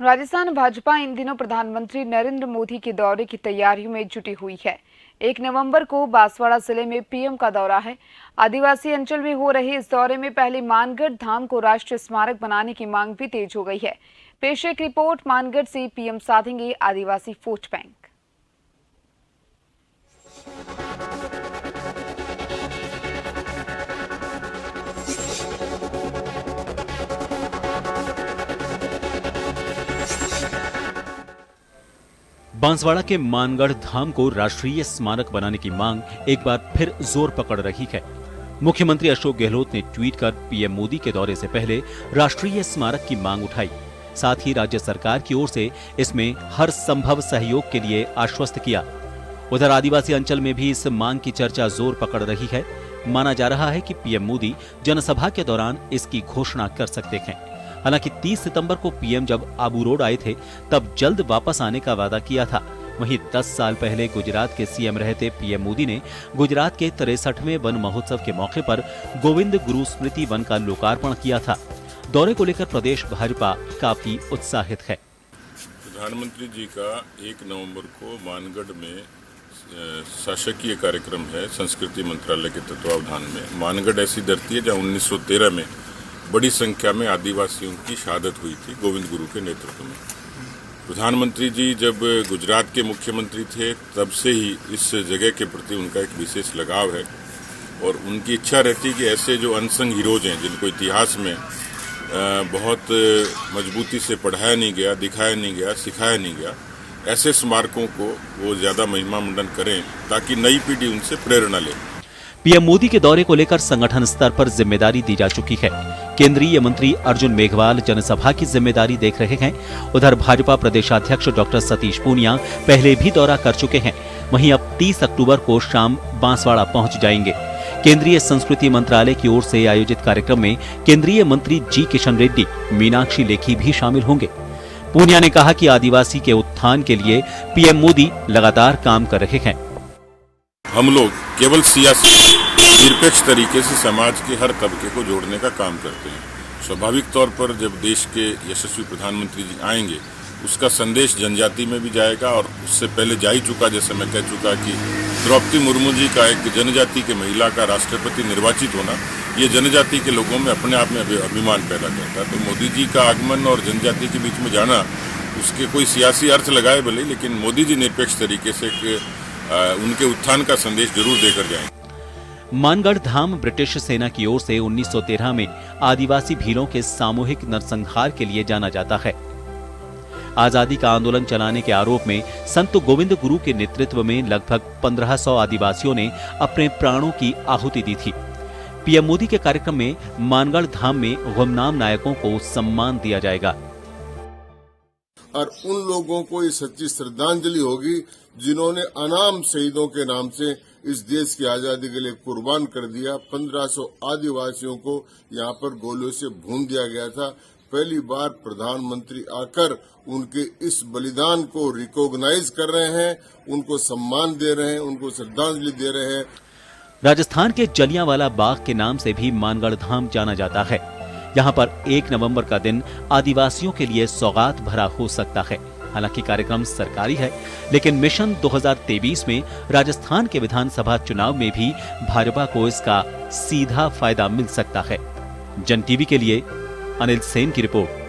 राजस्थान भाजपा इन दिनों प्रधानमंत्री नरेंद्र मोदी के दौरे की तैयारियों में जुटी हुई है। 1 नवंबर को बांसवाड़ा जिले में पीएम का दौरा है। आदिवासी अंचल में हो रहे इस दौरे में पहले मानगढ़ धाम को राष्ट्रीय स्मारक बनाने की मांग भी तेज हो गई है। पेश एक रिपोर्ट, मानगढ़ से पीएम साधेंगे आदिवासी वोट बैंक। बांसवाड़ा के मानगढ़ धाम को राष्ट्रीय स्मारक बनाने की मांग एक बार फिर जोर पकड़ रही है। मुख्यमंत्री अशोक गहलोत ने ट्वीट कर पीएम मोदी के दौरे से पहले राष्ट्रीय स्मारक की मांग उठाई। साथ ही राज्य सरकार की ओर से इसमें हर संभव सहयोग के लिए आश्वस्त किया। उधर आदिवासी अंचल में भी इस मांग की चर्चा जोर पकड़ रही है। माना जा रहा है कि पीएम मोदी जनसभा के दौरान इसकी घोषणा कर सकते हैं। हालांकि 30 सितंबर को पीएम जब आबू रोड आए थे तब जल्द वापस आने का वादा किया था। वहीं 10 साल पहले गुजरात के सीएम रहते पीएम मोदी ने गुजरात के 63वें वन महोत्सव के मौके पर गोविंद गुरु स्मृति वन का लोकार्पण किया था। दौरे को लेकर प्रदेश भाजपा काफी उत्साहित है। प्रधानमंत्री जी का 1 नवंबर को मानगढ़ में शासकीय कार्यक्रम है। संस्कृति मंत्रालय के तत्वावधान में मानगढ़ ऐसी धरती है जहाँ 1913 में बड़ी संख्या में आदिवासियों की शहादत हुई थी गोविंद गुरु के नेतृत्व में। प्रधानमंत्री जी जब गुजरात के मुख्यमंत्री थे तब से ही इस जगह के प्रति उनका एक विशेष लगाव है और उनकी इच्छा रहती है कि ऐसे जो अनसंग हीरोज हैं जिनको इतिहास में बहुत मजबूती से पढ़ाया नहीं गया, दिखाया नहीं गया, सिखाया नहीं गया, ऐसे स्मारकों को वो ज्यादा महिमा मंडन करें ताकि नई पीढ़ी उनसे प्रेरणा ले। पीएम मोदी के दौरे को लेकर संगठन स्तर पर जिम्मेदारी दी जा चुकी है। केंद्रीय मंत्री अर्जुन मेघवाल जनसभा की जिम्मेदारी देख रहे हैं। उधर भाजपा प्रदेशाध्यक्ष डॉक्टर सतीश पूनिया पहले भी दौरा कर चुके हैं। वहीं अब 30 अक्टूबर को शाम बांसवाड़ा पहुंच जाएंगे। केंद्रीय संस्कृति मंत्रालय की ओर से आयोजित कार्यक्रम में केंद्रीय मंत्री जी किशन रेड्डी, मीनाक्षी लेखी भी शामिल होंगे। पूनिया ने कहा कि आदिवासी के उत्थान के लिए पीएम मोदी लगातार काम कर रहे हैं। हम लोग केवल सियासी निरपेक्ष तरीके से समाज के हर तबके को जोड़ने का काम करते हैं। स्वाभाविक तौर पर जब देश के यशस्वी प्रधानमंत्री जी आएंगे उसका संदेश जनजाति में भी जाएगा और उससे पहले जा ही चुका, जैसे मैं कह चुका कि द्रौपदी मुर्मू जी का एक जनजाति के महिला का राष्ट्रपति निर्वाचित होना ये जनजाति के लोगों में अपने आप में अभिमान पैदा करता है। तो मोदी जी का आगमन और जनजाति के बीच में जाना उसके कोई सियासी अर्थ लगाए भले, लेकिन मोदी जी निरपेक्ष तरीके से उनके उत्थान का संदेश जरूर देकर जाएंगे। मानगढ़ धाम ब्रिटिश सेना की ओर से 1913 में आदिवासी भीलों के सामूहिक नरसंहार के लिए जाना जाता है। आजादी का आंदोलन चलाने के आरोप में संत गोविंद गुरु के नेतृत्व में लगभग 1500 आदिवासियों ने अपने प्राणों की आहुति दी थी। पीएम मोदी के कार्यक्रम में मानगढ़ धाम में गुमनाम नायकों को सम्मान दिया जाएगा और उन लोगों को ये सच्ची श्रद्धांजलि होगी जिन्होंने अनाम शहीदों के नाम से इस देश की आजादी के लिए कुर्बान कर दिया। 1500 आदिवासियों को यहाँ पर गोलियों से भून दिया गया था। पहली बार प्रधानमंत्री आकर उनके इस बलिदान को रिकॉग्नाइज कर रहे हैं, उनको सम्मान दे रहे हैं, उनको श्रद्धांजलि दे रहे हैं। राजस्थान के जलियांवाला बाग के नाम से भी मानगढ़ धाम जाना जाता है। यहाँ पर 1 नवंबर का दिन आदिवासियों के लिए सौगात भरा हो सकता है। हालांकि कार्यक्रम सरकारी है, लेकिन मिशन 2023 में राजस्थान के विधानसभा चुनाव में भी भाजपा को इसका सीधा फायदा मिल सकता है। जन टीवी के लिए अनिल सेन की रिपोर्ट।